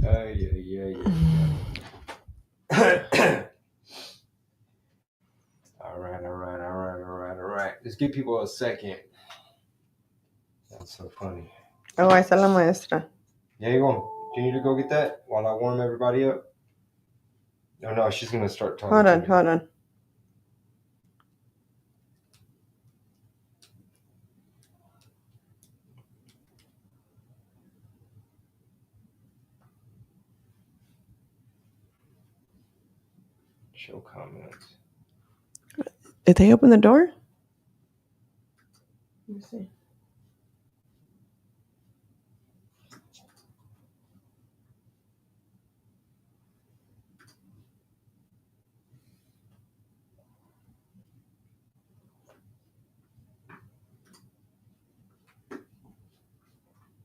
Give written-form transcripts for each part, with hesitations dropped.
Yeah. All right. Let's give people a second. That's so funny. Oh, ahí está la maestra. Yeah, you want? Do you need to go get that while I warm everybody up? No, she's gonna start talking. Hold on. Show comments. Did they open the door? Let me see.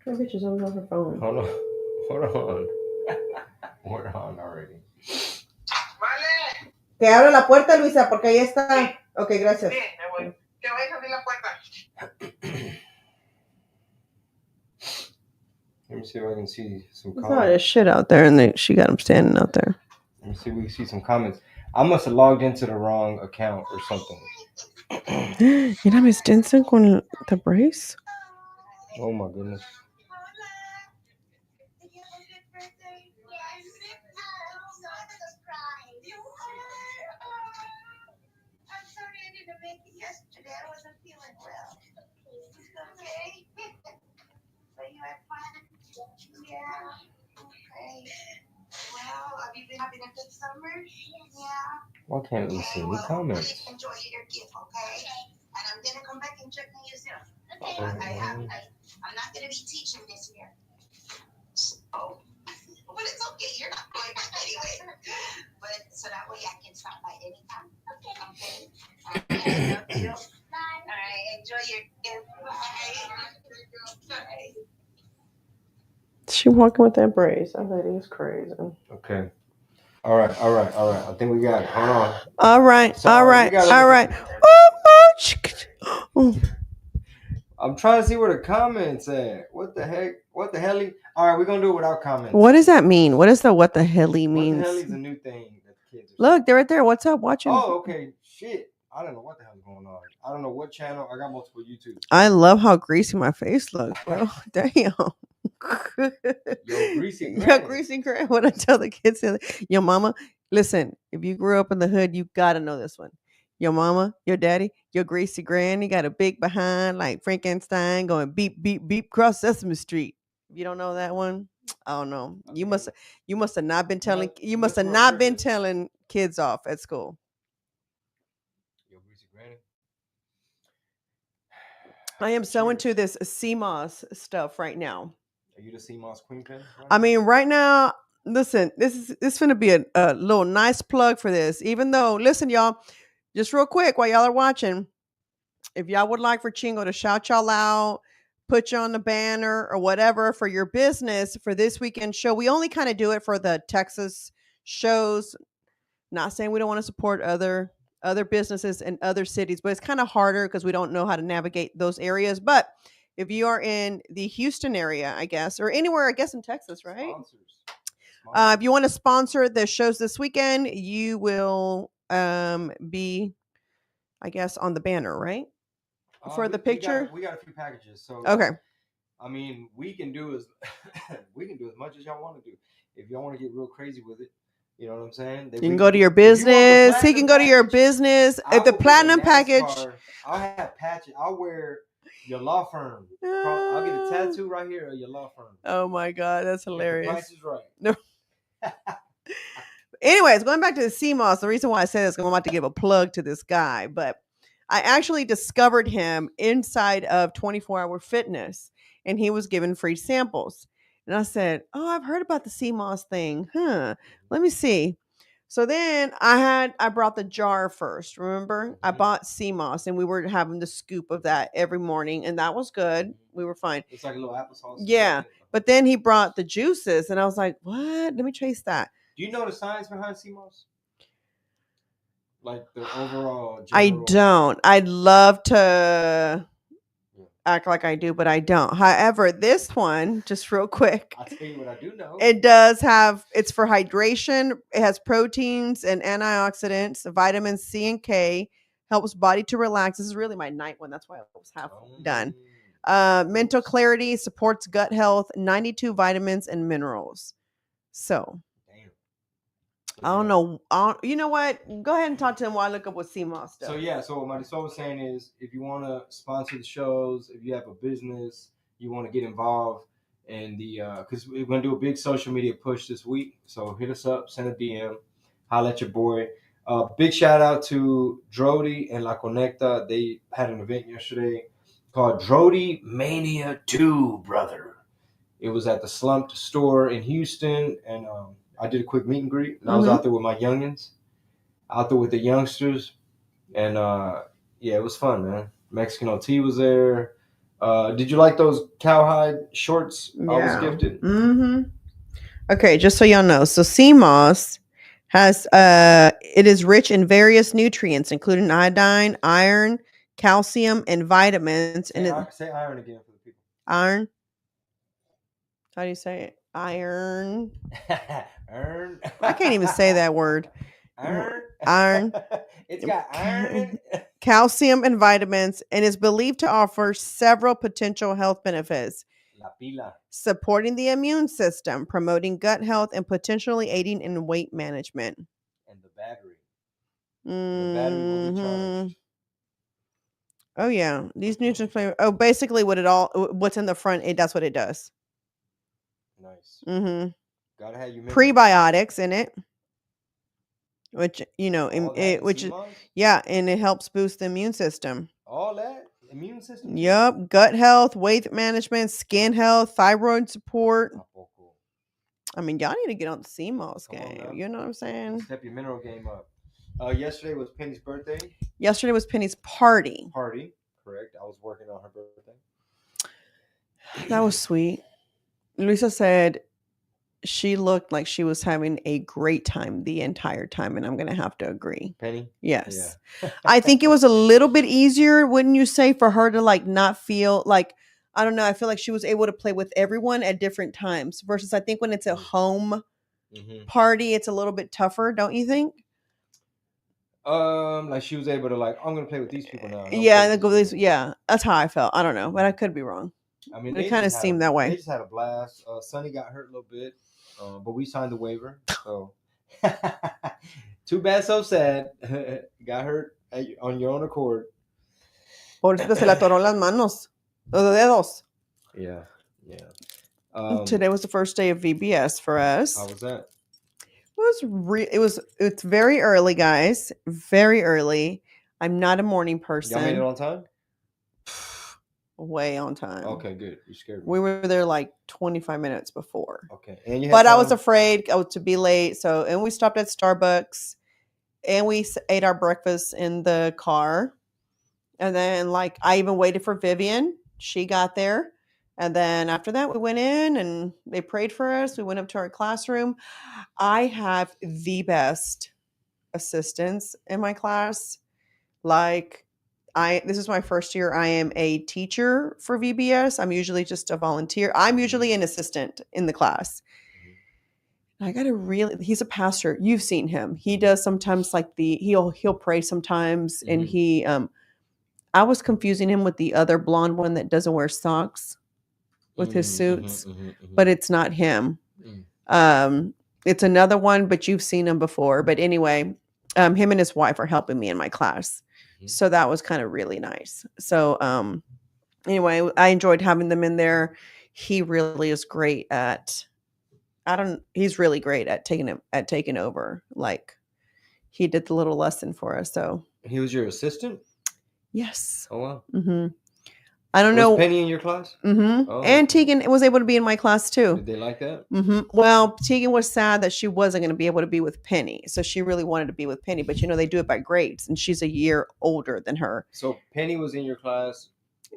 That bitch is always on her phone. Hold on. We're on already. Que abra la puerta, Luisa, porque ahí está. Sí. Ok, gracias. Sí, me voy. Que vayas a abrir la puerta. Let me see if I can see some There's comments. all this shit out there, and she got them standing out there. Let me see if we can see some comments. I must have logged into the wrong account or something. Mira, Miss Jensen con the brace. Oh my goodness. Yesterday I wasn't feeling well. Okay. So you had fun? Yeah. Okay. Well, have you been having a good summer? Yeah. Why can't we see any comments? Really enjoy your gift, okay? And I'm gonna come back and check on you soon. Okay. I'm not gonna be teaching this year. Oh. But it's okay. You're not going back anyway. But so that way I can stop by anytime. Okay. Okay. Love you. Bye. All right. Enjoy your gift. Bye. She walking with that brace. I think it's crazy. Okay. All right. I think we got it. Hold on. All right. Oh. I'm trying to see where the comments at. What the heck? What the hell? All right, we're gonna do it without comments. What does that mean? What does the what the hell means? What the hell is a new thing that the kids are Look, they're right there. What's up? Watching. Oh, okay. Shit. I don't know what the hell's going on. I don't know what channel. I got multiple YouTube. I love how greasy my face looks, bro. Damn. Yo, greasy granny. Yo, greasy granny. What I tell the kids, your mama, listen, if you grew up in the hood, you got to know this one. Your mama, your daddy, your greasy granny got a big behind like Frankenstein going beep, beep, beep across Sesame Street. If you don't know that one, I don't know. You must have not been telling telling kids off at school. Yo, greasy granny. I am so into this CMOS stuff right now. Are you the CMOS queen fan? I mean, right now, listen, this is going to be a little nice plug for this. Even though, listen, y'all, just real quick while y'all are watching, if y'all would like for Chingo to shout y'all out, put you on the banner or whatever for your business for this weekend show, we only kind of do it for the Texas shows. Not saying we don't want to support other businesses in other cities, but it's kind of harder because we don't know how to navigate those areas. But if you are in the Houston area, I guess, or anywhere, I guess in Texas, right? If you want to sponsor the shows this weekend, you will be, I guess, on the banner, right? For the picture, we got a few packages. So okay. I mean, we can do as much as y'all want to do. If y'all want to get real crazy with it, you know what I'm saying? You can go to your business. He can go to your business. If the platinum package, I'll have patches. I'll wear your law firm. I'll get a tattoo right here of your law firm. Oh my God, that's hilarious. The price is right. No. Anyways, going back to the CMOS, the reason why I say this is I'm about to give a plug to this guy, but I actually discovered him inside of 24-Hour Fitness, and he was given free samples. And I said, oh, I've heard about the CMOS thing. Let me see. So then I brought the jar first. Remember? I bought CMOS, and we were having the scoop of that every morning, and that was good. We were fine. It's like a little applesauce. Yeah. But then he brought the juices, and I was like, what? Let me trace that. Do you know the science behind CMOS? Like the overall general... I don't. I'd love to act like I do, but I don't. However, this one, just real quick, I'll tell you what I do know. it does have, it's for hydration. It has proteins and antioxidants, vitamin C and K, helps body to relax. This is really my night one. That's why I was half done. Mental clarity, supports gut health, 92 vitamins and minerals. So, Damn. I don't know. You know what? Go ahead and talk to him while I look up what CMOS does. So yeah, so what Marisol was saying is, if you want to sponsor the shows, if you have a business, you want to get involved in the, because we're gonna do a big social media push this week. So hit us up, send a DM, holla at your boy. Big shout out to Drody and La Conecta. They had an event yesterday called Drody Mania 2, brother. It was at the Slumped store in Houston, and I did a quick meet and greet, and I was out there with my youngins, out there with the youngsters. And yeah, it was fun, man. Mexican OT was there. Did you like those cowhide shorts I was gifted? Mm-hmm. Okay, just so y'all know, so CMOS has it is rich in various nutrients, including iodine, iron, calcium, and vitamins. Say iron again for the people. Iron. How do you say it? Iron. Iron. I can't even say that word. Iron. It's got iron. Calcium and vitamins, and is believed to offer several potential health benefits. La pila. Supporting the immune system, promoting gut health, and potentially aiding in weight management. And the battery. The battery will be charged. Oh yeah, these nutrients flavor. Oh, basically, what's in the front, that's what it does. Nice. Mm-hmm. Gotta have your prebiotics in it, which which yeah, and it helps boost the immune system. All that immune system. Yep, gut health, weight management, skin health, thyroid support. I mean, y'all need to get on the CMOS game. You know what I'm saying? Step your mineral game up. Yesterday was Penny's birthday. Yesterday was Penny's party. Correct. I was working on her birthday. That was sweet. Luisa said she looked like she was having a great time the entire time, and I'm going to have to agree. Penny? Yes. Yeah. I think it was a little bit easier, wouldn't you say, for her to like not feel like, I don't know, I feel like she was able to play with everyone at different times versus I think when it's a home party, it's a little bit tougher, don't you think? Like she was able to like, I'm gonna play with these people now. Yeah, yeah, that's how I felt. I don't know, but I could be wrong. I mean, it kind of seemed that way. They just had a blast. Sonny got hurt a little bit, but we signed the waiver. So too bad, so sad. Got hurt on your own accord. Pobrecito se le atoró las manos, los dedos. Yeah. Today was the first day of VBS for us. How was that? It's very early, guys. Very early. I'm not a morning person. Y'all made it on time? Way on time. Okay, good. You scared me. We were there like 25 minutes before. Okay. And I was afraid to be late. And we stopped at Starbucks and we ate our breakfast in the car. And then like I even waited for Vivian. She got there. And then after that, we went in and they prayed for us. We went up to our classroom. I have the best assistants in my class. Like, this is my first year. I am a teacher for VBS. I'm usually just a volunteer. I'm usually an assistant in the class. He's a pastor. You've seen him. He does sometimes like he'll pray sometimes. And I was confusing him with the other blonde one that doesn't wear socks with his suits, but it's not him. It's another one, but you've seen him before. But anyway, him and his wife are helping me in my class. So that was kind of really nice. So anyway, I enjoyed having them in there. He really is great at he's really great at taking over. Like he did the little lesson for us. So he was your assistant? Yes. Oh wow. Mm-hmm. I don't know. Was Penny in your class? Mm-hmm. Oh, and Tegan was able to be in my class too. Did they like that? Mm-hmm. Well, Tegan was sad that she wasn't going to be able to be with Penny. So she really wanted to be with Penny. But, they do it by grades. And she's a year older than her. So Penny was in your class?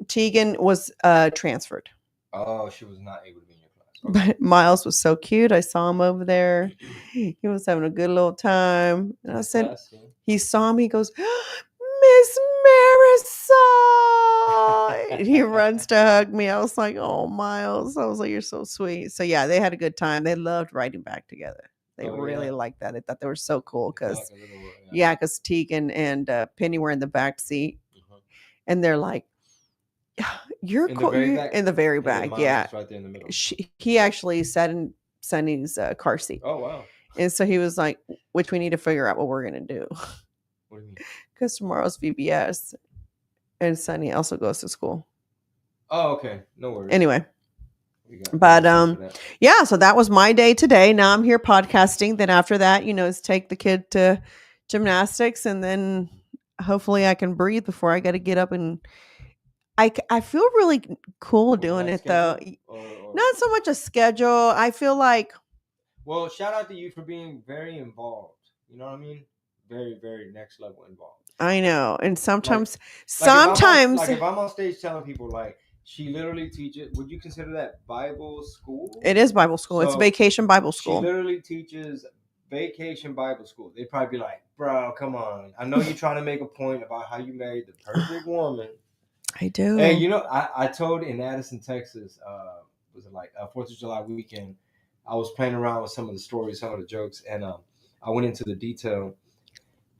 Tegan was transferred. Oh, she was not able to be in your class. Okay. But Miles was so cute. I saw him over there. He was having a good little time. And I said, he saw me. He goes, Miss He runs to hug me. I was like, oh, Miles. I was like, you're so sweet. So yeah, they had a good time. They loved riding back together. They really liked that. I thought they were so cool because because Tegan and Penny were in the back seat, and they're like, "You're In the cool." very back? In the very And then back, mom yeah. was right there in the middle. He actually sat in Sonny's car seat, Oh wow. and so he was like, "Which we need to figure out what we're gonna do." What do you mean? Because tomorrow's VBS, and Sonny also goes to school. Oh, okay. No worries. Anyway. We got But time for that. yeah, so that was my day today. Now I'm here podcasting. Then after that, is take the kid to gymnastics, and then hopefully I can breathe before I got to get up. And I feel really cool With doing that it though. schedule? Or- Not so much a schedule. I feel like Well, shout out to you for being very involved. You know what I mean? Very, very next level involved. I know, and sometimes, If I'm on stage telling people like she literally teaches, would you consider that Bible school? It is Bible school. It's So, vacation Bible school. She literally teaches vacation Bible school. They'd probably be like, bro, come on. I know you're trying to make a point about how you married the perfect woman. I do. Hey, I told in Addison, Texas, was it like 4th of July weekend, I was playing around with some of the stories, some of the jokes, and I went into the detail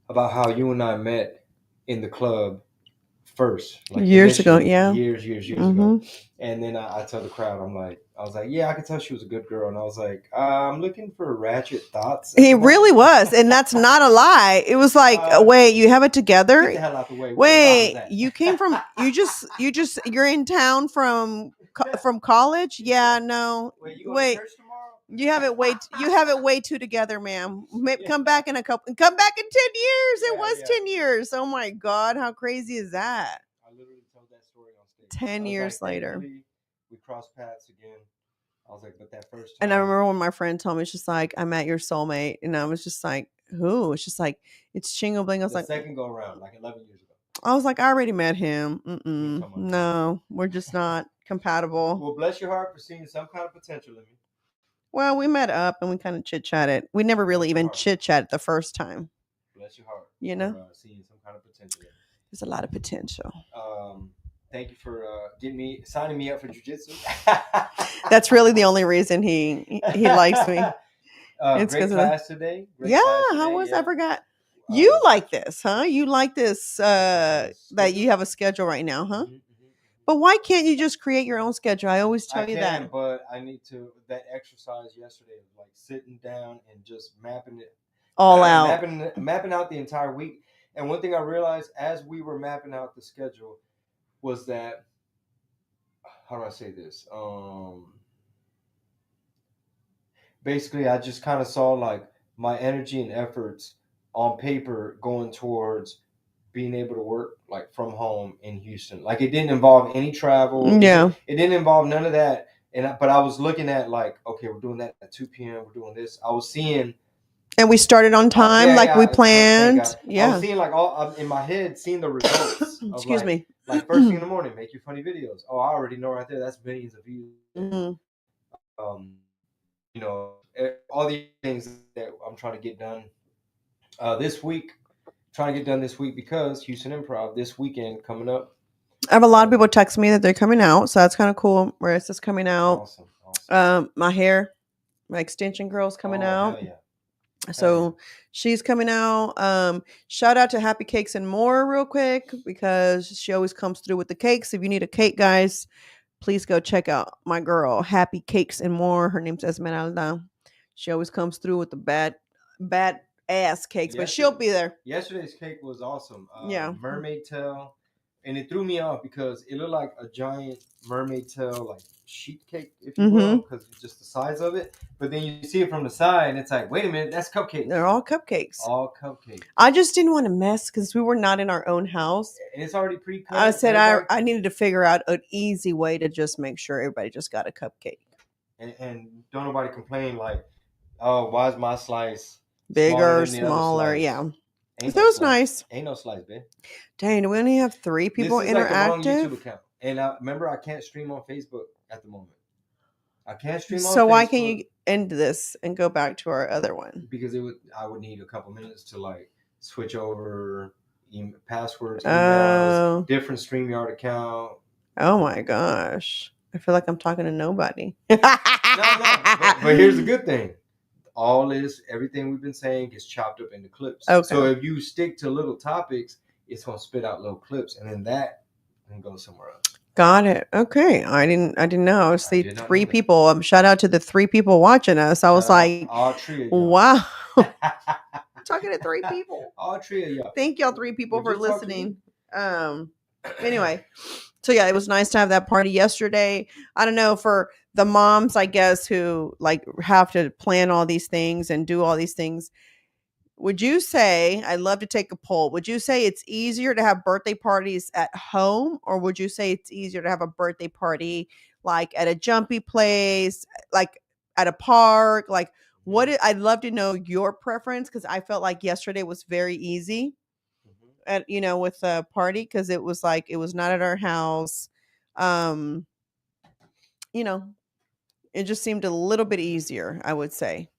about how you and I met in the club first, like years ago, yeah, years ago. And then I told the crowd, I was like, yeah, I could tell she was a good girl, and I was like, I'm looking for ratchet thoughts. He really was, and that's not a lie. It was like, wait, you have it together? Get the hell out the way. Wait, you came from you're in town from college? Yeah, no. Wait, you going to church tomorrow? You have it way too together, ma'am. Come back in 10 years. It was 10 years. Oh my God, how crazy is that? I literally told that story on stage. 10 years later. We crossed paths again. I was like, but that first time. And I remember when my friend told me, she's just like, I met your soulmate. And I was just like, who? It's just like, it's Chingo Bling. I was like, second go around, like 11 years ago. I was like, I already met him. No, we're just not compatible. Well, bless your heart for seeing some kind of potential in me. Well, we met up and we kind of chit-chatted. We never really even chit-chatted the first time. Bless your heart. For, seeing some kind of potential in me. There's a lot of potential. Thank you for signing me up for jiu-jitsu. That's really the only reason he likes me. It's great class today. How was I forgot? You like this, huh? You like this that you have a schedule right now, huh? Mm-hmm. But why can't you just create your own schedule? I always tell you that. But I need to. That exercise yesterday of like sitting down and just mapping it all out, mapping out the entire week. And one thing I realized as we were mapping out the schedule was that, how do I say this? Basically, I just kind of saw like my energy and efforts on paper going towards being able to work like from home in Houston. Like it didn't involve any travel. Yeah. It didn't involve none of that. But I was looking at like, okay, we're doing that at 2 p.m. We're doing this. I was seeing. And we started on time, we planned. Yeah. I was seeing like all in my head, seeing the results. Excuse me. Like first thing in the morning, make your funny videos. Oh, I already know right there. That's millions of views. Mm-hmm. All these things that I'm trying to get done this week. Trying to get done this week because Houston Improv this weekend coming up. I have a lot of people text me that they're coming out, so that's kind of cool. Marissa's coming out. Awesome. My extension girl's coming out. Hell yeah. So she's coming out. Shout out to Happy Cakes and More real quick because she always comes through with the cakes. If you need a cake, guys, please go check out my girl Happy Cakes and More. Her name's Esmeralda. She always comes through with the bad ass cakes, but she'll be there. Yesterday's cake was awesome. Mermaid tail, and it threw me off because it looked like a giant mermaid tail, like sheet cake, if you will, because it's just the size of it. But then you see it from the side, and it's like, wait a minute, that's cupcakes. They're all cupcakes. All cupcakes. I just didn't want to mess because we were not in our own house, and it's already pre-cut. I said I needed to figure out an easy way to just make sure everybody just got a cupcake. And don't nobody complain like, oh, why is my slice bigger, smaller? Yeah. It was nice. Ain't no slice, babe. Dang, do we only have 3 people interactive? Like the wrong YouTube account. And remember, I can't stream on Facebook at the moment. I can't stream on Facebook. So why can't you end this and go back to our other one? Because I would need a couple minutes to like switch over passwords, emails, Oh. different StreamYard account. Oh my gosh. I feel like I'm talking to nobody. No, but here's the good thing. Everything we've been saying gets chopped up into clips. Okay. So if you stick to little topics, it's gonna spit out little clips, and then that can go somewhere else. Got it. Okay. I didn't know. I See, did not know 3 that. people. Shout out to the 3 people watching us. I was Shout out like, all 3 of y'all. wow. Talking to 3 people. All 3 of y'all. Thank y'all 3 people We're for just talking listening. Anyway, so yeah, it was nice to have that party yesterday. I don't know, for the moms, I guess, who like have to plan all these things and do all these things. Would you say, I'd love to take a poll, would you say it's easier to have birthday parties at home, or would you say it's easier to have a birthday party like at a jumpy place, like at a park? Like, I'd love to know your preference, because I felt like yesterday was very easy at, with the party, because it was like, it was not at our house. um it just seemed a little bit easier, I would say.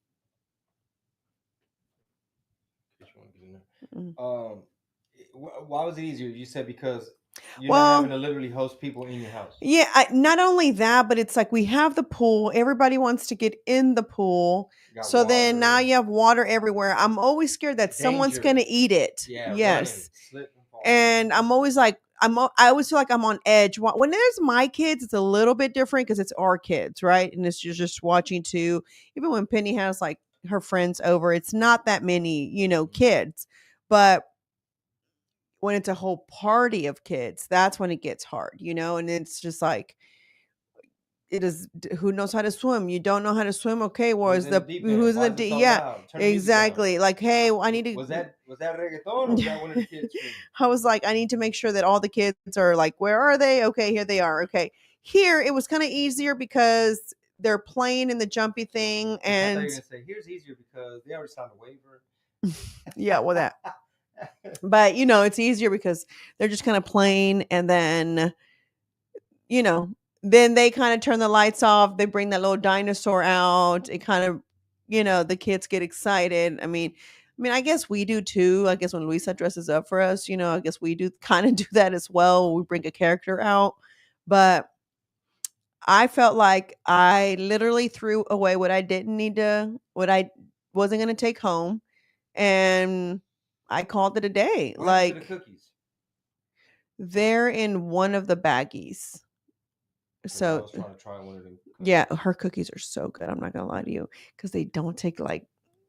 Why was it easier? You said because you're Well, not having to literally host people in your house. Yeah, not only that, but it's like we have the pool. Everybody wants to get in the pool. So then now you have water everywhere. I'm always scared that someone's Danger. going to eat it. Yeah, Yes. running, slip and fall. And I'm always like, I always feel like I'm on edge. When there's my kids, it's a little bit different because it's our kids, right? And it's just watching too. Even when Penny has like her friends over, it's not that many, kids. But when it's a whole party of kids, that's when it gets hard, and it's just like, it is, who knows how to swim? You don't know how to swim. Okay, Who's in the deep end? yeah, Turn the music down. exactly. Like, hey, I need to. Was that reggaeton or was that one of the kids screaming? I was like, I need to make sure that all the kids are like, where are they? Okay, here they are. Okay, here it was kind of easier because they're playing in the jumpy thing, I thought and you were gonna say here's easier because they already signed a waiver. yeah, well that. But it's easier because they're just kind of playing, and then then they kind of turn the lights off. They bring that little dinosaur out. It kind of, the kids get excited. I mean, I guess we do too. I guess when Luisa dresses up for us, I guess we do kind of do that as well. We bring a character out. But I felt like I literally threw away what I wasn't going to take home. And I called it a day. What happened to Like, the cookies? they're in one of the baggies. I So was trying to try one of them. yeah, her cookies are so good. I'm not gonna lie to you, because they don't take like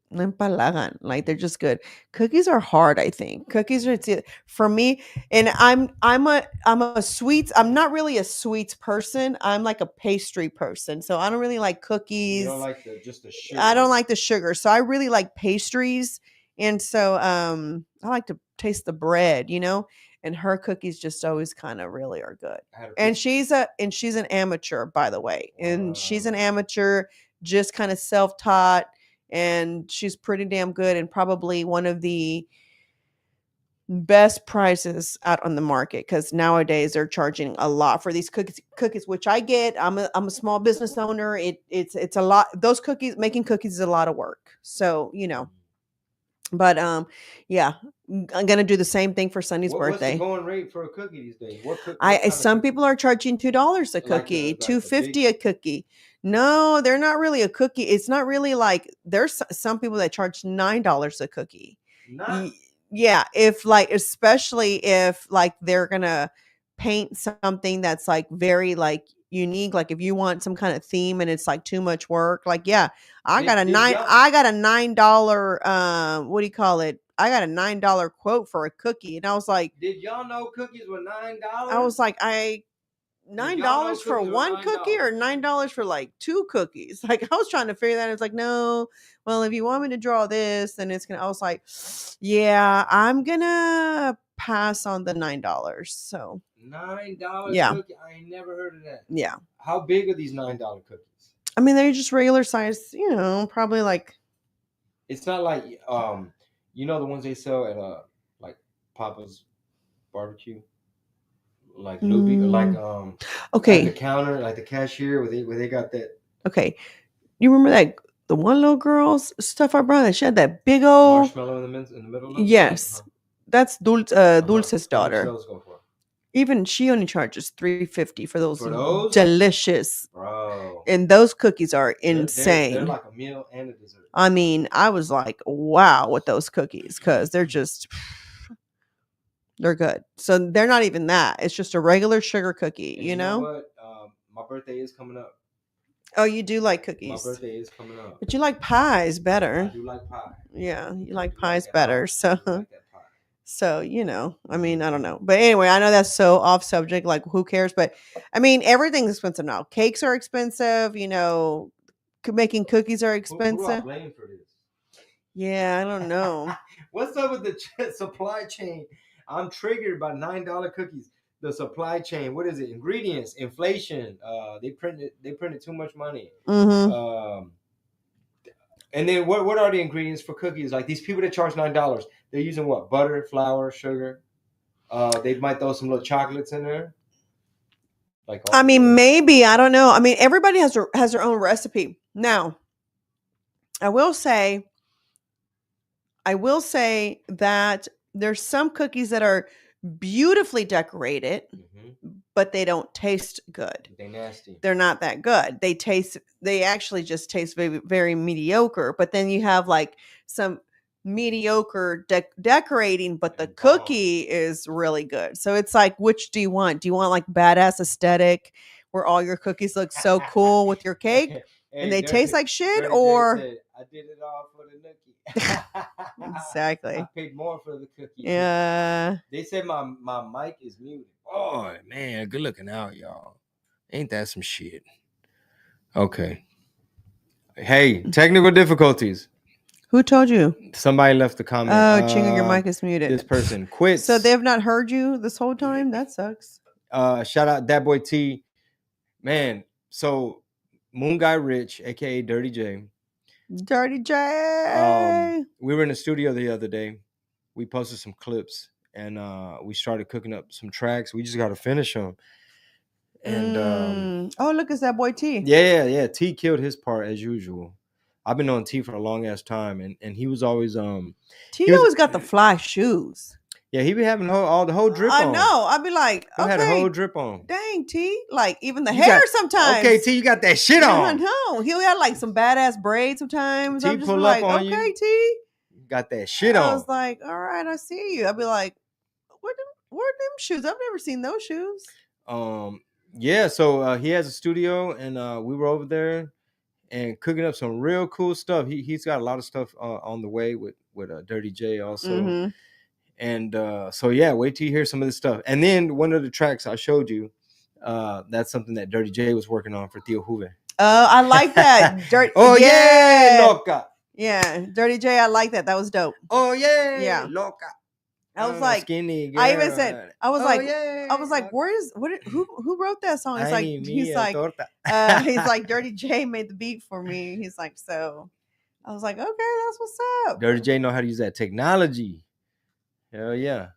no empalagan. Like, they're just good. Cookies are hard, I think. Cookies are for me, and I'm a sweets. I'm not really a sweets person. I'm like a pastry person. So I don't really like cookies. You don't like just the sugar. I don't like the sugar. So I really like pastries. And so I like to taste the bread, and her cookies just always kind of really are good. And she's an amateur, by the way. And she's an amateur, just kind of self-taught, and she's pretty damn good, and probably one of the best prices out on the market, because nowadays they're charging a lot for these cookies, which I get. I'm a small business owner. It's a lot. Those cookies, making cookies is a lot of work. So, but yeah, I'm gonna do the same thing for Sunny's birthday. What's the going rate for a cookie these days? Some people are charging $2 a cookie, $2.50 a cookie. No, they're not really a cookie. It's not really like, there's some people that charge $9 a cookie. Yeah, especially if like they're gonna paint something that's like very like unique, like if you want some kind of theme and it's like too much work, like, yeah, I got a $9 what do you call it, I got a $9 quote for a cookie, and I was like, did y'all know cookies were $9? I was like, $9 for one cookie or $9 for like 2 cookies? Like, I was trying to figure that. It's like, no, well, if you want me to draw this, then it's gonna. I was like, yeah, I'm gonna pass on the $9. So $9 yeah. cookie? I ain't never heard of that. Yeah. How big are these $9 cookies? I mean, they're just regular size, probably like. It's not like the ones they sell at like Papa's Barbecue. Like Luby, okay, like the counter, like the cashier, where they got that. Okay, you remember that the one little girl's stuff I brought? She had that big old marshmallow in the middle. Yes, That's Uh-huh. Dulce's How much daughter. those go for? Even she only charges $3.50 for those those? delicious. Bro. And those cookies are They're insane. like a meal and a dessert. I mean, I was like, wow, with those cookies because they're just, they're good. So they're not even that. It's just a regular sugar cookie, And you know? what? My birthday is coming up. Oh, you do like My cookies. birthday is coming up. But you like pies I better. do like pie. Yeah, you I like do pies that better. pie. So, I do like that pie. so you know, I mean, I don't know. But anyway, I know that's so off subject. Like, who cares? But I mean, everything's expensive now. Cakes are expensive. You know, making cookies are Who do I expensive. blame for this? Yeah, I don't know. What's up with the supply chain? I'm triggered by $9 cookies. The supply chain. What is it? Ingredients, inflation. They printed too much money. Mm-hmm. And then what are the ingredients for cookies? Like these people that charge $9, they're using what? Butter, flour, sugar. They might throw some little chocolates in there. Like I mean, maybe, I don't know. I mean, everybody has their own recipe. Now, I will say that there's some cookies that are beautifully decorated, but they don't taste good. They nasty. They're not that good. They actually just taste very, very mediocre. But then you have like some mediocre decorating, but the cookie is really good. So it's like, which do you want? Do you want like badass aesthetic where all your cookies look so cool with your cake and they taste like shit, or said, I did it all for the nookie. Exactly. I paid more for the cookie. Yeah. They said my mic is muted. Oh man, good looking out, y'all. Ain't that some shit? Okay. Hey, technical difficulties. Who told you? Somebody left the comment. Oh, Chinga, your mic is muted. This person quits. So they have not heard you this whole time? That sucks. Shout out that boy T. Man, so Moon Guy Rich, aka Dirty J. Dirty J. We were in the studio the other day. We posted some clips and we started cooking up some tracks. We just got to finish them. And oh, look, it's that boy T. Yeah. T killed his part as usual. I've been on T for a long ass time, and he was always T always got the fly shoes. Yeah, he be having all the whole drip I on. know. I'd be like, he had a whole drip on. Dang, T. Like, even the hair sometimes. Okay, T, you got that shit on. I know. He had like some badass braids sometimes. T I'm just pull like, up on okay, you. T. Got that shit on. I was like, all right, I see you. I'd be like, where them shoes? I've never seen those shoes. Yeah, so he has a studio, and we were over there and cooking up some real cool stuff. He's got a lot of stuff on the way with Dirty J also. And so yeah, wait till you hear some of this stuff. And then one of the tracks I showed you, that's something that Dirty J was working on for Theo Juve. I like that. yeah, loca. Yeah, Dirty J, I like that. That was dope. Oh yeah, loca. I was like, skinny girl. I even said, I was like, who wrote that song? He's like, Dirty J made the beat for me. He's like, so I was like, okay, that's what's up. Dirty J know how to use that technology. Hell yeah,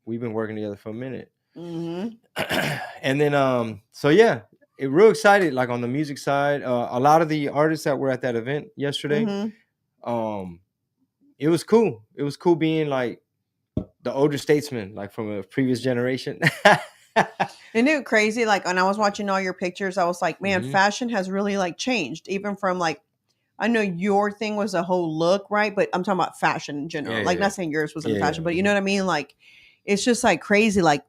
we've been working together for a minute. And then so yeah, real excited. Like on the music side, a lot of the artists that were at that event yesterday, it was cool. It was cool being like the older statesman, like from a previous generation. Isn't it crazy? Like when I was watching all your pictures, I was like, man, fashion has really like changed. Even from like, I know your thing was a whole look, right? But I'm talking about fashion in general. Not saying yours wasn't fashion, but you know what I mean? Like, it's just like crazy. Like,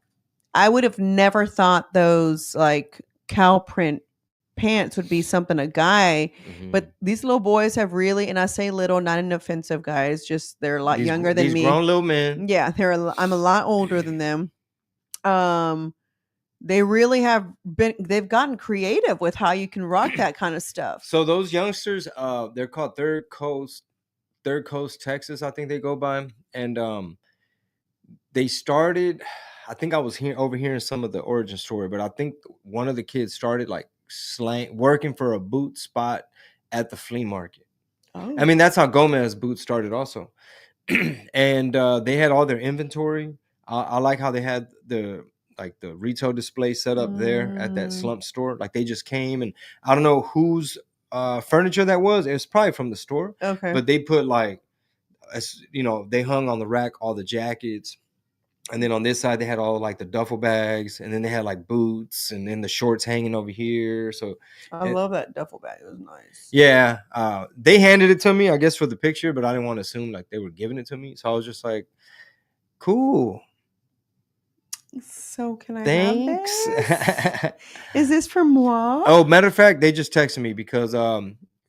I would have never thought those like cow print pants would be something a guy, but these little boys have really, and I say little, not an offensive guys, just they're a lot younger than me. Grown little men. Yeah, I'm a lot older than them. They really they've gotten creative with how you can rock that kind of stuff. So those youngsters, they're called Third Coast Texas, I think they go by. And they started, I think I was overhearing some of the origin story, but I think one of the kids started like working for a boot spot at the flea market. I mean, that's how Gomez Boots started also. And they had all their inventory. I like how they had the retail display set up there at that slump store. Like they just came, and I don't know whose furniture that was. It was probably from the store. Okay. But they put like, they hung on the rack all the jackets And then on this side, they had all like the duffel bags, and then they had like boots, and then the shorts hanging over here. So I love that duffel bag. It was nice. yeah, they handed it to me, I guess, for the picture, but I didn't want to assume like they were giving it to me. So I was just like, cool. So can I Thanks. have this? Is this for moi? Oh, matter of fact, they just texted me because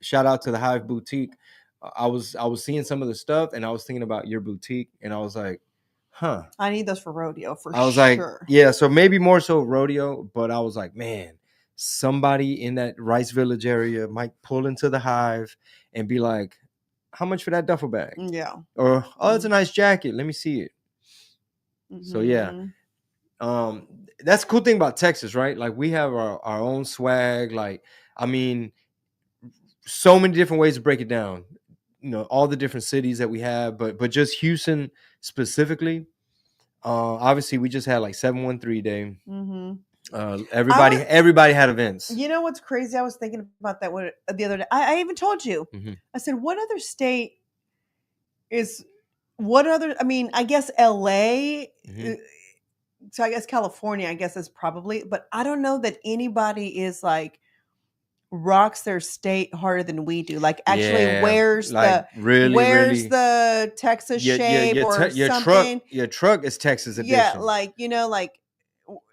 shout out to the Hive Boutique. I was seeing some of the stuff, and I was thinking about your boutique, and I was like, huh. I need those for rodeo for sure. I was like, yeah, so maybe more so rodeo, but I was like, man, somebody in that Rice Village area might pull into the Hive and be like, how much for that duffel bag? Yeah. Or, oh, it's a nice jacket. Let me see it. So yeah. That's the cool thing about Texas, right? Like we have our own swag. Like, I mean, so many different ways to break it down. You know, all the different cities that we have, but just Houston specifically. Obviously, we just had like 713 day. Everybody had events. You know what's crazy? I was thinking about that the other day. I even told you. I said, what other state is? What other? I mean, I guess LA. So I guess California. I guess is probably, but I don't know that anybody is like rocks their state harder than we do. Like actually wears like the Texas shape or something. Your truck is Texas edition. Yeah, like like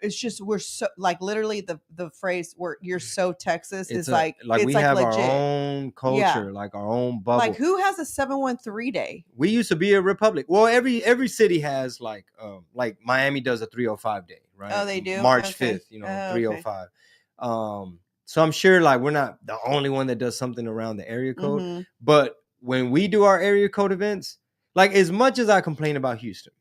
it's just we're so like literally the phrase where you're so Texas is like it's we like have legit. Our own culture, like our own bubble. Like who has a 713 day? We used to be a republic. Well, every city has like Miami does a 305 day, right? Oh, they do. March 5th, 305. So I'm sure like we're not the only one that does something around the area code. But when we do our area code events, like as much as I complain about Houston,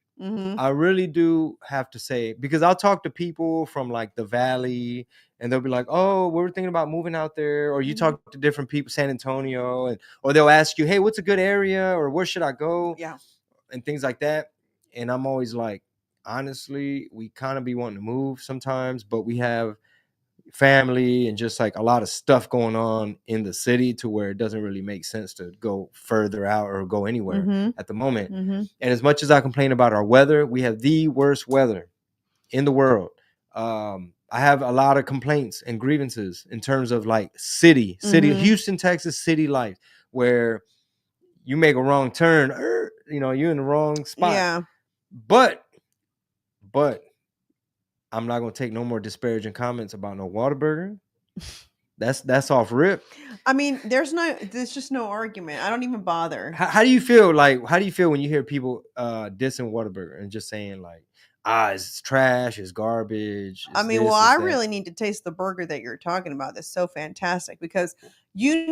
I really do have to say, because I'll talk to people from like the Valley and they'll be like, oh, we're thinking about moving out there. Or you talk to different people, San Antonio, or they'll ask you, hey, what's a good area? Or where should I go? Yeah. And things like that. And I'm always like, honestly, we kind of be wanting to move sometimes, but we have family and just like a lot of stuff going on in the city to where it doesn't really make sense to go further out or go anywhere at the moment. And as much as I complain about our weather, we have the worst weather in the world. I have a lot of complaints and grievances in terms of like city, Houston, Texas city life, where you make a wrong turn, you're in the wrong spot. Yeah. But I'm not gonna take no more disparaging comments about no Whataburger. That's off rip. I mean, there's just no argument. I don't even bother. How do you feel? Like, how do you feel when you hear people dissing Whataburger and just saying like, it's trash, it's garbage? I mean, well, I really need to taste the burger that you're talking about. That's so fantastic because you've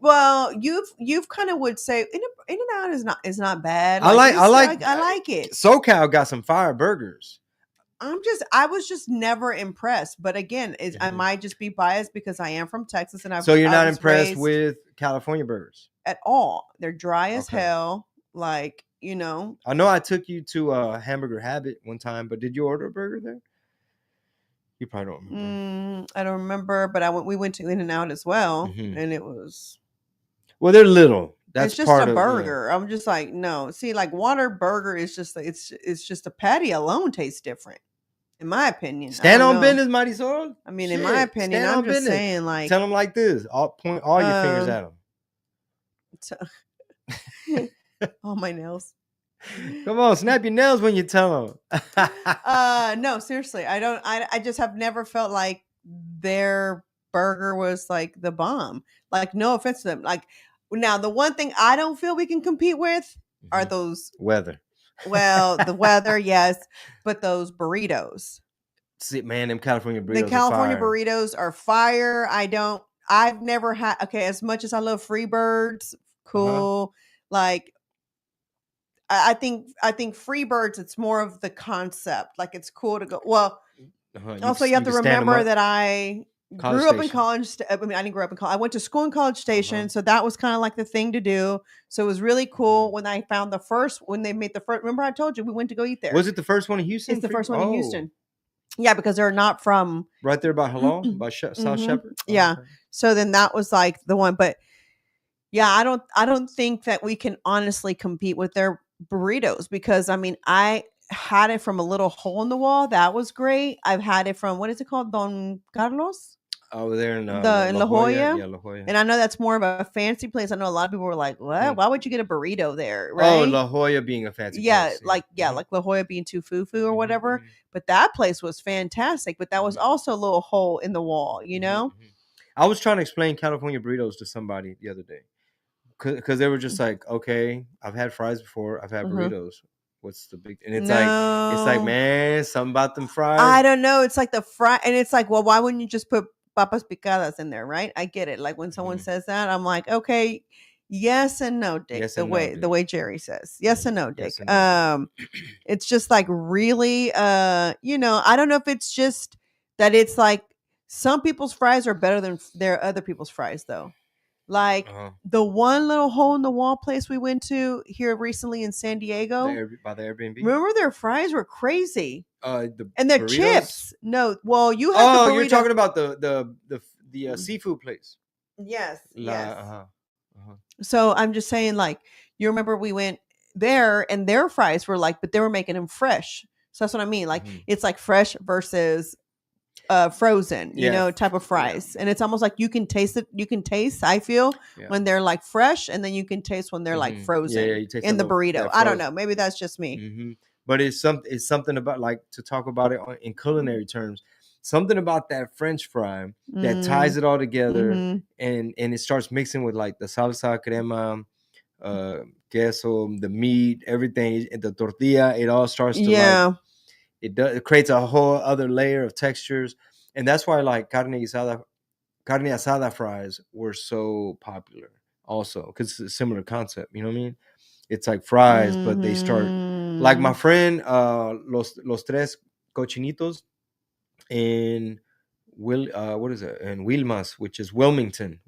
kind of would say In-N-Out is not bad. I like it. SoCal got some fire burgers. I was just never impressed. But again, I might just be biased because I am from Texas and you're not impressed with California burgers at all. They're dry as hell. Like, I know I took you to a Hamburger Habit one time, but did you order a burger there? You probably don't remember. I don't remember, but we went to In-N-Out as well, and it was. Well, they're little. That's it's just a burger. I'm just like, no. See, like Whataburger is just it's just a patty alone tastes different, in my opinion. Stand on business, Marisol. I mean, in my opinion, I'm just saying, like, tell them like this. Point all your fingers at them. All my nails. Come on, snap your nails when you tell them. No, seriously, I just have never felt like their burger was like the bomb. Like, no offense to them. Like, now the one thing I don't feel we can compete with are those weather. Well, the weather, yes, but those burritos. See, man, them California burritos. The California burritos are fire. I've never had. Okay, as much as I love Freebirds, cool. Like, I think Freebirds, it's more of the concept. Like, it's cool to go. Well, also you have to remember that I grew up in College. I mean, I didn't grow up in college. I went to school in College Station, so that was kind of like the thing to do. So it was really cool when I found when they made the first. Remember, I told you we went to go eat there. Was it the first one in Houston? It's the first one in Houston. Yeah, because they're not from right there by Hello, by South Shepherd. Yeah. Okay. So then that was like the one, but yeah, I don't think that we can honestly compete with their burritos because I mean, had it from a little hole in the wall. That was great. I've had it from, what is it called? Don Carlos? Over there in In La Jolla. Yeah, La Jolla. And I know that's more of a fancy place. I know a lot of people were like, what? Why would you get a burrito there? Right? Oh, La Jolla being a fancy place. Like La Jolla being too foo-foo or whatever. But that place was fantastic. But that was also a little hole in the wall, you know? I was trying to explain California burritos to somebody the other day. Because they were just like, okay, I've had fries before. I've had burritos. What's the big? And it's like, man, something about them fries. I don't know. It's like the fry, and it's like, well, why wouldn't you just put papas picadas in there, right? I get it. Like when someone says that, I'm like, okay, yes and no, Dick. Yes the and way no, the way Jerry says, yes and no, Dick. Yes and no, It's just like really, you know, I don't know if it's just that it's like some people's fries are better than their other people's fries, though. Like the one little hole in the wall place we went to here recently in San Diego, by the Airbnb. Remember their fries were crazy. And their burritos? Chips. No, well, you had the burrito. You're talking about the seafood place. Yes. So I'm just saying, like, you remember we went there and their fries were like, but they were making them fresh. So that's what I mean. Like, it's like fresh versus frozen, you know, type of fries. And it's almost like you can taste it. You can taste, I feel, when they're like fresh, and then you can taste when they're like frozen you taste in the burrito. I don't know. Maybe that's just me. But it's something about, like, to talk about it in culinary terms, something about that French fry that ties it all together, and it starts mixing with like the salsa, crema, queso, the meat, everything, the tortilla. It all starts to like, it creates a whole other layer of textures, and that's why like carne asada fries were so popular also, because it's a similar concept. You know what I mean? It's like fries, but they start like my friend los tres cochinitos in what is it, in Wilmas, which is Wilmington,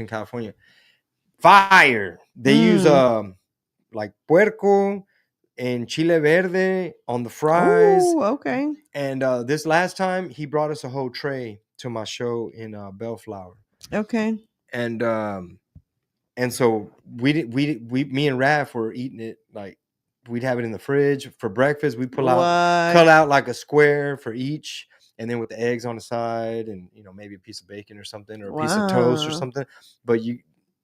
California. Fire. They use like puerco and chile verde on the fries. Oh, okay. And this last time he brought us a whole tray to my show in Bellflower. Okay. And so me and Raph were eating it, like we'd have it in the fridge for breakfast. We cut out like a square for each, and then with the eggs on the side, and you know, maybe a piece of bacon or something, or a piece of toast or something. But you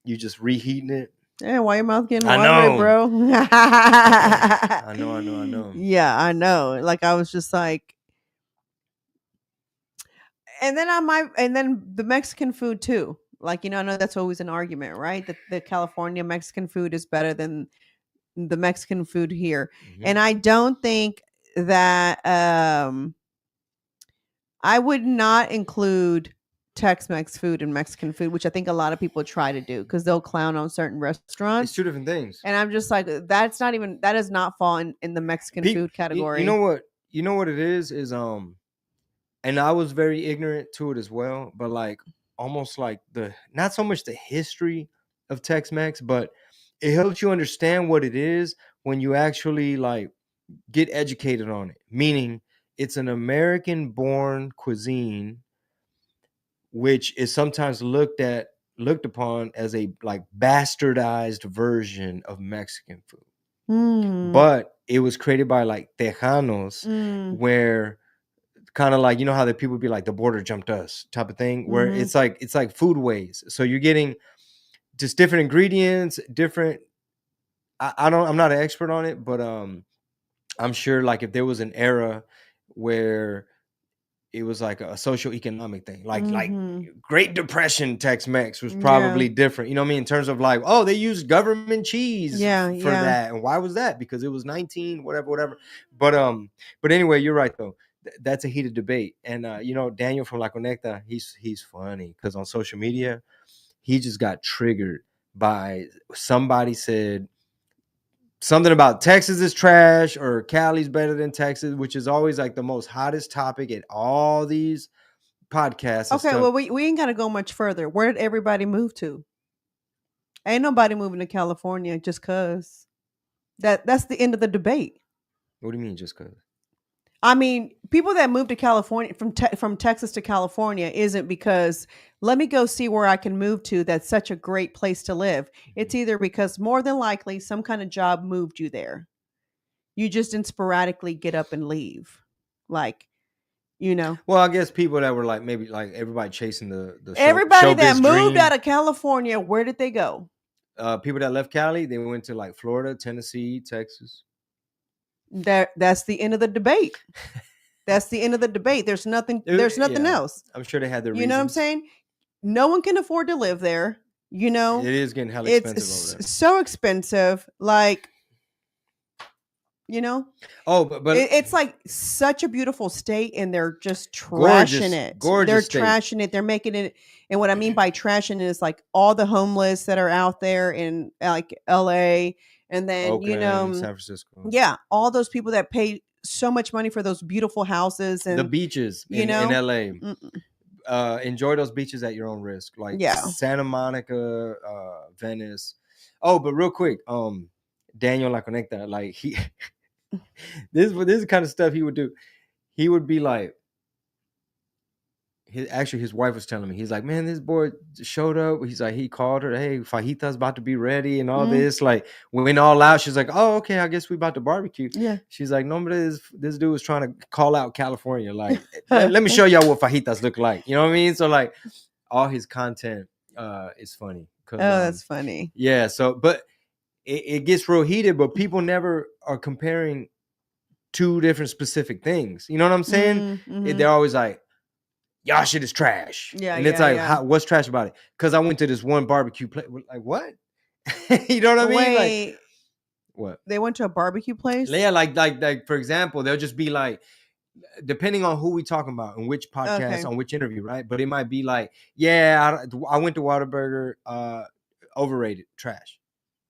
just reheating it. Yeah, why your mouth getting watery, bro? I know. Yeah, I know. Like I was just like, and then the Mexican food too. Like, you know, I know that's always an argument, right? That the California Mexican food is better than the Mexican food here. And I don't think that I would not include Tex-Mex food and Mexican food, which I think a lot of people try to do because they'll clown on certain restaurants. It's two different things. And I'm just like, that does not fall in the Mexican food category. You know what it is and I was very ignorant to it as well, but like almost like not so much the history of Tex-Mex, but it helps you understand what it is when you actually like get educated on it. Meaning it's an American-born cuisine, which is sometimes looked upon as a like bastardized version of Mexican food. But it was created by like Tejanos, where kind of like, you know how the people be like, the border jumped us type of thing, where it's like foodways. So you're getting just different ingredients, different. I'm not an expert on it, but I'm sure like if there was an era where it was like a socio-economic thing, like Great Depression Tex-Mex was probably different. You know what I mean? In terms of like, oh, they used government cheese for that. And why was that? Because it was 19, whatever. But anyway, you're right though. That's a heated debate. And you know, Daniel from La Conecta, he's funny because on social media, he just got triggered by somebody said something about Texas is trash or Cali's better than Texas, which is always like the most hottest topic at all these podcasts. Okay, well, we ain't got to go much further. Where did everybody move to? Ain't nobody moving to California just because. That's the end of the debate. What do you mean just because? I mean, people that move to California from Texas to California isn't because let me go see where I can move to. That's such a great place to live. It's either because more than likely some kind of job moved you there. You just didn't sporadically get up and leave, like, you know. Well, I guess people that were like maybe like everybody chasing the Everybody that showbiz moved dream. out of California, where did they go? People that left Cali, they went to like Florida, Tennessee, Texas. That's the end of the debate. That's the end of the debate. There's nothing. There's nothing else. I'm sure they had their You reasons. know what I'm saying? No one can afford to live there. You know, It is getting hella expensive over there. It's so expensive. Like, you know. Oh, but It's like such a beautiful state, and they're just trashing gorgeous, it. gorgeous They're state. trashing it. They're making it. And what I mean by trashing is like all the homeless that are out there in like L.A. and then Oakland, San Francisco. Yeah, all those people that pay so much money for those beautiful houses and the beaches in LA. Enjoy those beaches at your own risk, like Santa Monica, Venice. Oh, but real quick, Daniel La Conecta, like he this is the kind of stuff he would do. He would be like, his wife was telling me, he's like, man, this boy showed up. He's like, he called her, hey, fajita's about to be ready and all this. Like, went all out. She's like, oh, okay, I guess we about to barbecue. Yeah. She's like, no, but this dude was trying to call out California. Like, let me show y'all what fajitas look like. You know what I mean? So like, all his content is funny. Oh, that's funny. Yeah. So, but it gets real heated. But people never are comparing two different specific things. You know what I'm saying? They're always like, y'all shit is trash. Yeah. And it's like, what's trash about it? Because I went to this one barbecue place. Like, what? You know what I mean? Wait, like, what? They went to a barbecue place? Yeah, like for example, they'll just be like, depending on who we talking about and which podcast, on which interview, right? But it might be like, yeah, I went to Whataburger, overrated, trash.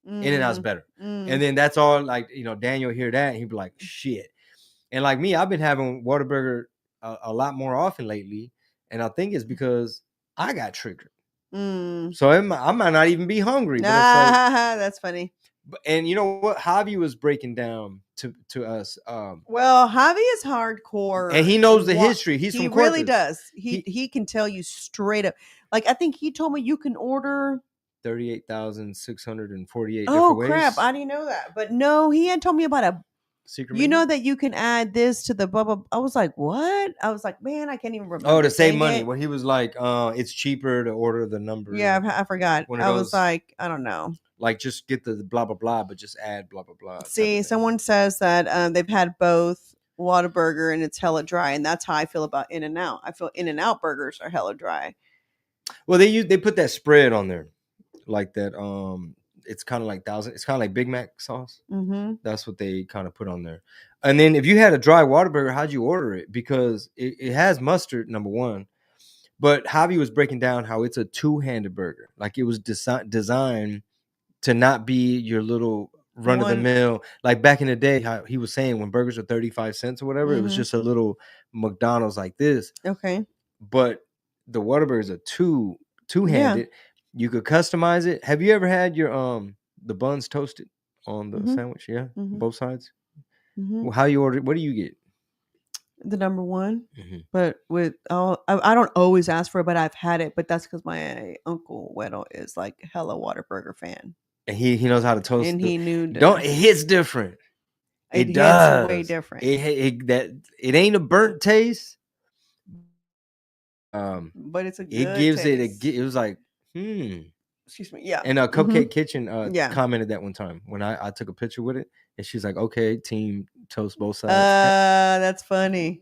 In-N-Out's better. And then that's all, like, Daniel hear that and he'd be like, shit. And like me, I've been having Whataburger a lot more often lately. And I think it's because I got triggered. So I might not even be hungry. But that's funny. And you know what? Javi was breaking down to us. Well, Javi is hardcore. And he knows the history. He really does. He can tell you straight up. Like, I think he told me you can order 38,648 different ways. Oh, crap. I didn't know that. But no, he had told me about a secret menu? Know that you can add this to the blah, blah. I was like, what? I was like, man, I can't even remember. Oh, to save money. When he was like, it's cheaper to order the number. Yeah, I forgot. I was like, I don't know. Like, just get the blah, blah, blah, but just add blah, blah, blah. See, someone says that they've had both Whataburger and it's hella dry. And that's how I feel about In-N-Out. I feel In-N-Out burgers are hella dry. Well, they put that spread on there. Like that, it's kind of like it's kind of like Big Mac sauce. That's what they kind of put on there. And then if you had a dry Whataburger, how'd you order it? Because it has mustard, number one. But Javi was breaking down how it's a two-handed burger. Like, it was designed to not be your little run-of-the-mill. Like back in the day, how he was saying when burgers were 35 cents or whatever, it was just a little McDonald's like this. Okay. But the Whataburgers are two-handed. Yeah. You could customize it. Have you ever had your the buns toasted on the sandwich? Yeah, both sides. Well, how you order? What do you get? The number one, but with I don't always ask for it, but I've had it. But that's because my uncle Weddle is like hella Whataburger fan, and he knows how to toast. And he knew it hits different. It does way different. It ain't a burnt taste. But it's a good it gives taste. it was like excuse me, yeah. And Cupcake Kitchen commented that one time when I took a picture with it, and she's like, okay, team toast both sides. That's funny.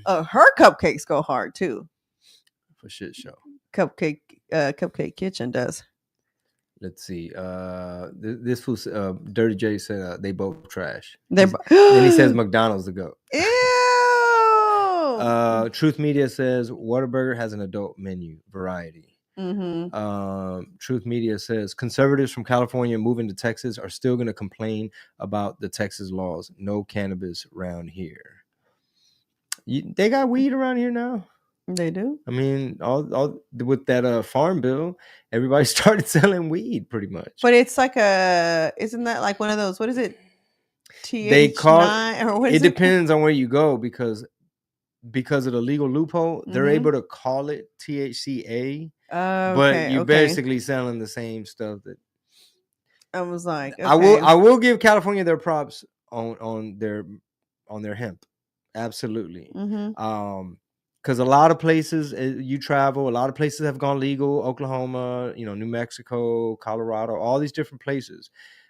Her cupcakes go hard too. For shit show. Cupcake Kitchen does. Let's see. This fool, Dirty J said they both trash. Then he says McDonald's to go. Ew. Truth Media says Whataburger has an adult menu variety. Truth Media says conservatives from California moving to Texas are still going to complain about the Texas laws. No cannabis around here. They got weed around here now. They do. I mean, all with that farm bill, everybody started selling weed pretty much. But it's like isn't that like one of those? What is it? They call it depends on where you go because of the legal loophole, they're able to call it THCA. But you're basically selling the same stuff that I was like, I will give California their props on their hemp. Absolutely. Mm-hmm. Because a lot of places you travel, a lot of places have gone legal. Oklahoma, New Mexico, Colorado, all these different places,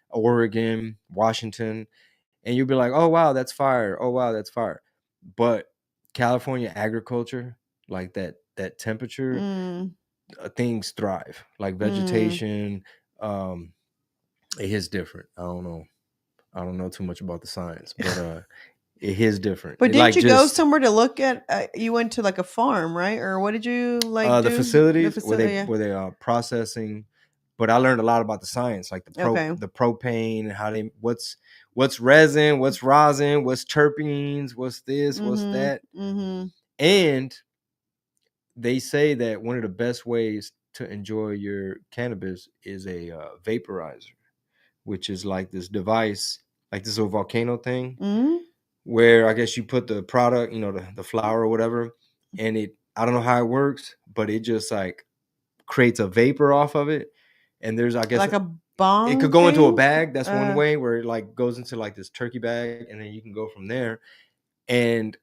Oregon, Washington, and you'll be like, oh wow, that's fire. Oh wow, that's fire. But California agriculture, like that temperature, Mm. things thrive. Like Mm. vegetation, it is different. I don't know too much about the science, but it is different. But It, didn't like you go just somewhere to look at? You went to like a farm, right? Or what did you like the do? facilities The facility. Yeah. where they are processing. But I learned a lot about the science, like Okay. the propane, how they what's resin, what's rosin, what's terpenes, what's this, what's Mm-hmm. that, Mm-hmm. and they say that one of the best ways to enjoy your cannabis is a vaporizer, which is like this device, like this little volcano thing, Mm-hmm. where I guess you put the product, the flour or whatever, and I don't know how it works, but it just like creates a vapor off of it. And there's, I guess, Like a it bong could go into a thing? bag. That's one way where it like goes into like this turkey bag, and then you can go from there. And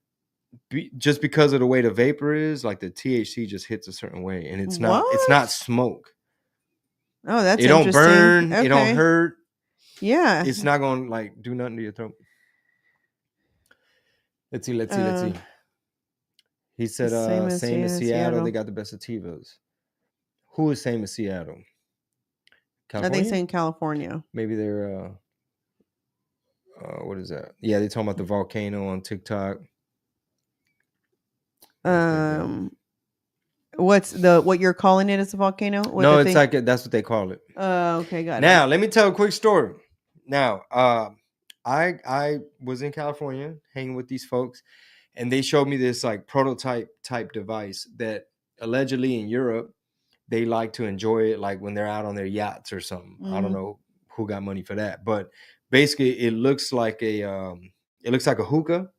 just because of the way the vapor is, like the THC just hits a certain way, and it's not What? smoke. Oh, that's It don't interesting. burn. It don't Okay. hurt. Yeah. It's not gonna like do nothing to your throat. Let's see. He said, Same as same as Seattle, Seattle. they got the best sativas. Who is same as Seattle? I think California? it's in California. Maybe they're what is that? Yeah, they're talking about the volcano on TikTok. What you're calling it is a volcano? No, it's like that's what they call it. Okay, got it. Now, let me tell a quick story. Now, I was in California hanging with these folks, and they showed me this like prototype type device that allegedly in Europe they like to enjoy it, like when they're out on their yachts or something. I don't know who got money for that, but basically it looks like a hookah.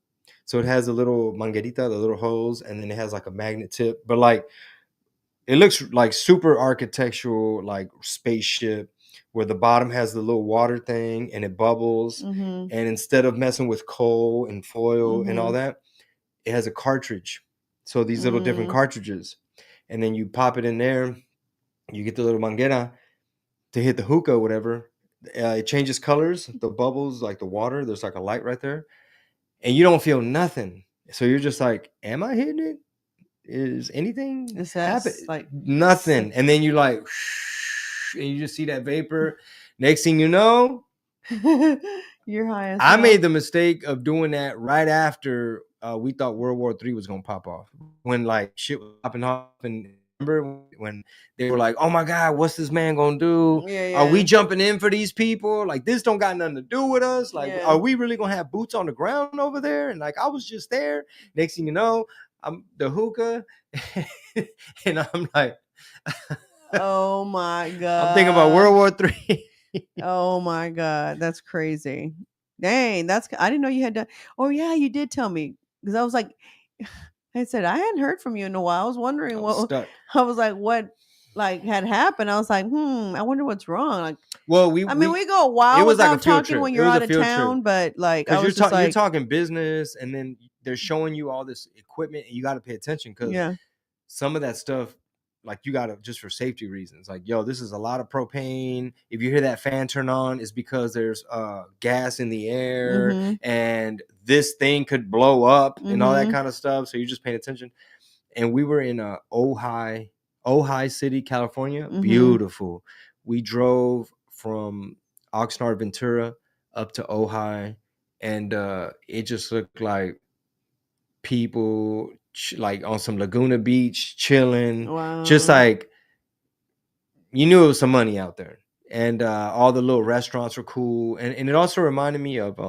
So it has a little manguerita, the little hose, and then it has like a magnet tip. But like it looks like super architectural, like spaceship, where the bottom has the little water thing and it bubbles. Mm-hmm. And instead of messing with coal and foil and all that, it has a cartridge. So these little different cartridges. And then you pop it in there, you get the little manguera to hit the hookah or whatever. It changes colors, the bubbles, like the water. There's like a light right there. And you don't feel nothing. So you're just like, am I hitting it? Is anything happen? Like nothing. And then you like, and you just see that vapor. Next thing you know, you're high as I hell. made the mistake of doing that right after we thought World War III was gonna pop off. When like shit was popping off, and remember when they were like, "Oh my God, what's this man gonna do? Yeah. Are we jumping in for these people? Like this don't got nothing to do with us. Like, are we really gonna have boots on the ground over there?" And like I was just there. Next thing you know, I'm the hookah, and I'm like, oh my God, I'm thinking about World War III. Oh my God, that's crazy. Dang, I didn't know you had done. Oh yeah, you did tell me, because I was like, I said I hadn't heard from you in a while. I was wondering Stuck. I was like, what like had happened. I was like, I wonder what's wrong. Like, well, we go a while without like talking when you're out of town, but like I was you're talking business, and then they're showing you all this equipment, and you got to pay attention because some of that stuff, like you got to, just for safety reasons, like, yo, this is a lot of propane. If you hear that fan turn on, it's because there's gas in the air, and this thing could blow up and all that kind of stuff. So you're just paying attention. And we were in Ojai City, California. Beautiful. We drove from Oxnard, Ventura up to Ojai, and it just looked like people like on some Laguna Beach chilling. Wow. Just like you knew it was some money out there. And all the little restaurants were cool. And it also reminded me of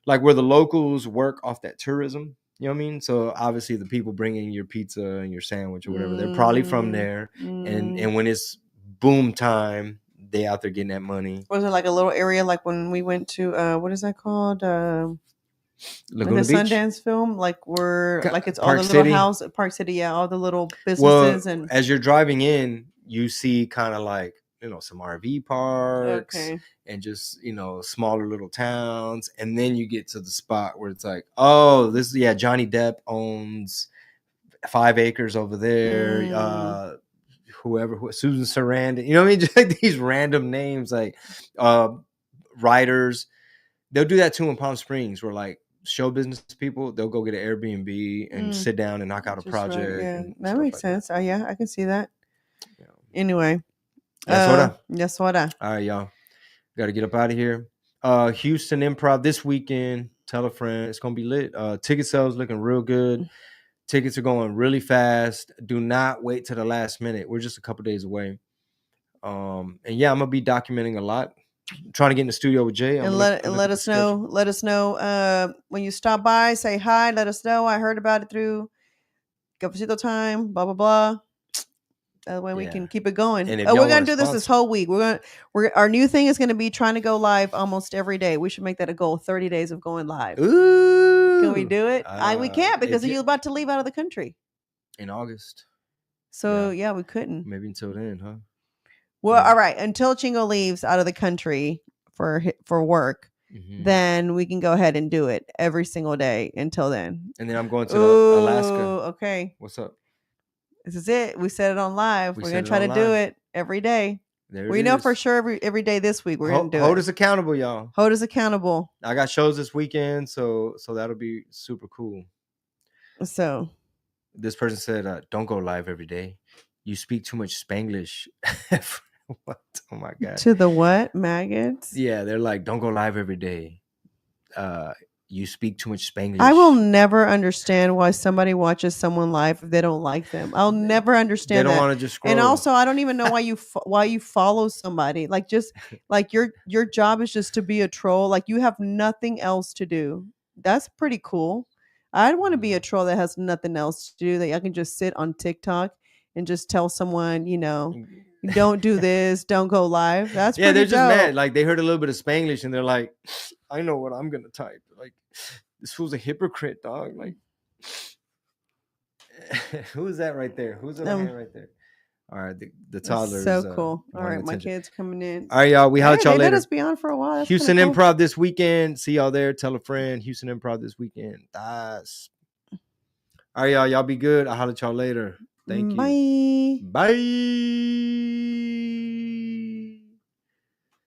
like where the locals work off that tourism. You know what I mean? So obviously the people bringing your pizza and your sandwich or whatever, they're probably from there. And when it's boom time, they out there getting that money. Was it like a little area like when we went to what is that called? Laguna the Beach? Sundance film, like we're like it's all Park the little City? Park City, yeah, all the little businesses. And as you're driving in, you see kind of like some RV parks Okay. and just, smaller little towns. And then you get to the spot where it's like, oh, Johnny Depp owns 5 acres over there. Susan Sarandon, you know what I mean? Just like these random names, like writers. They'll do that too in Palm Springs, where like show business people, they'll go get an Airbnb and sit down and knock out a project. Right, yeah, and that stuff makes like sense. Yeah, I can see that. Yeah. Anyway, That's what All right, y'all. Got to get up out of here. Houston Improv this weekend. Tell a friend. It's gonna be lit. Ticket sales looking real good. Tickets are going really fast. Do not wait till the last minute. We're just a couple days away. And yeah, I'm gonna be documenting a lot. Trying to get in the studio with Jay. And let us know. Let us know when you stop by. Say hi. Let us know. I heard about it through Cafecito Time. Blah blah blah. That way we can keep it going. And if we're y'all gonna wanna do this whole week. Our new thing is gonna be trying to go live almost every day. We should make that a goal. 30 days of going live. Ooh, can we do it? We can't because you're about to leave out of the country in August. So yeah, we couldn't. Maybe until then, huh? Well, all right. Until Chingo leaves out of the country for work, then we can go ahead and do it every single day until then. And then I'm going to Alaska. Okay. What's up? This is it. We said it on live. We're gonna try to do it every day. We know for sure every day this week we're gonna do it. Hold us accountable, y'all. Hold us accountable. I got shows this weekend, so that'll be super cool. So this person said, "Don't go live every day. You speak too much Spanglish." What? Oh my god. To the what? Maggots? Yeah, they're like, "Don't go live every day. You speak too much Spanglish." I will never understand why somebody watches someone live if they don't like them. I'll never understand. They don't want to just scroll. And also, I don't even know why you follow somebody. Like just like your job is just to be a troll. Like you have nothing else to do. That's pretty cool. I'd want to be a troll that has nothing else to do. That I can just sit on TikTok and just tell someone, don't do this, don't go live. That's they're just dope. mad. Like they heard a little bit of Spanglish and they're like, I know what I'm gonna type. Like this fool's a hypocrite, dog. Like who's that right there? Who's in the hand right there? All right, the toddlers. So cool. All right, my kids coming in. All right, y'all. We holla y'all later. Let us be on for a while. That's Houston cool. Improv this weekend. See y'all there. Tell a friend. Houston Improv this weekend. That's all right, y'all. Y'all be good. I'll holler at y'all later. Thank you. Bye. Bye.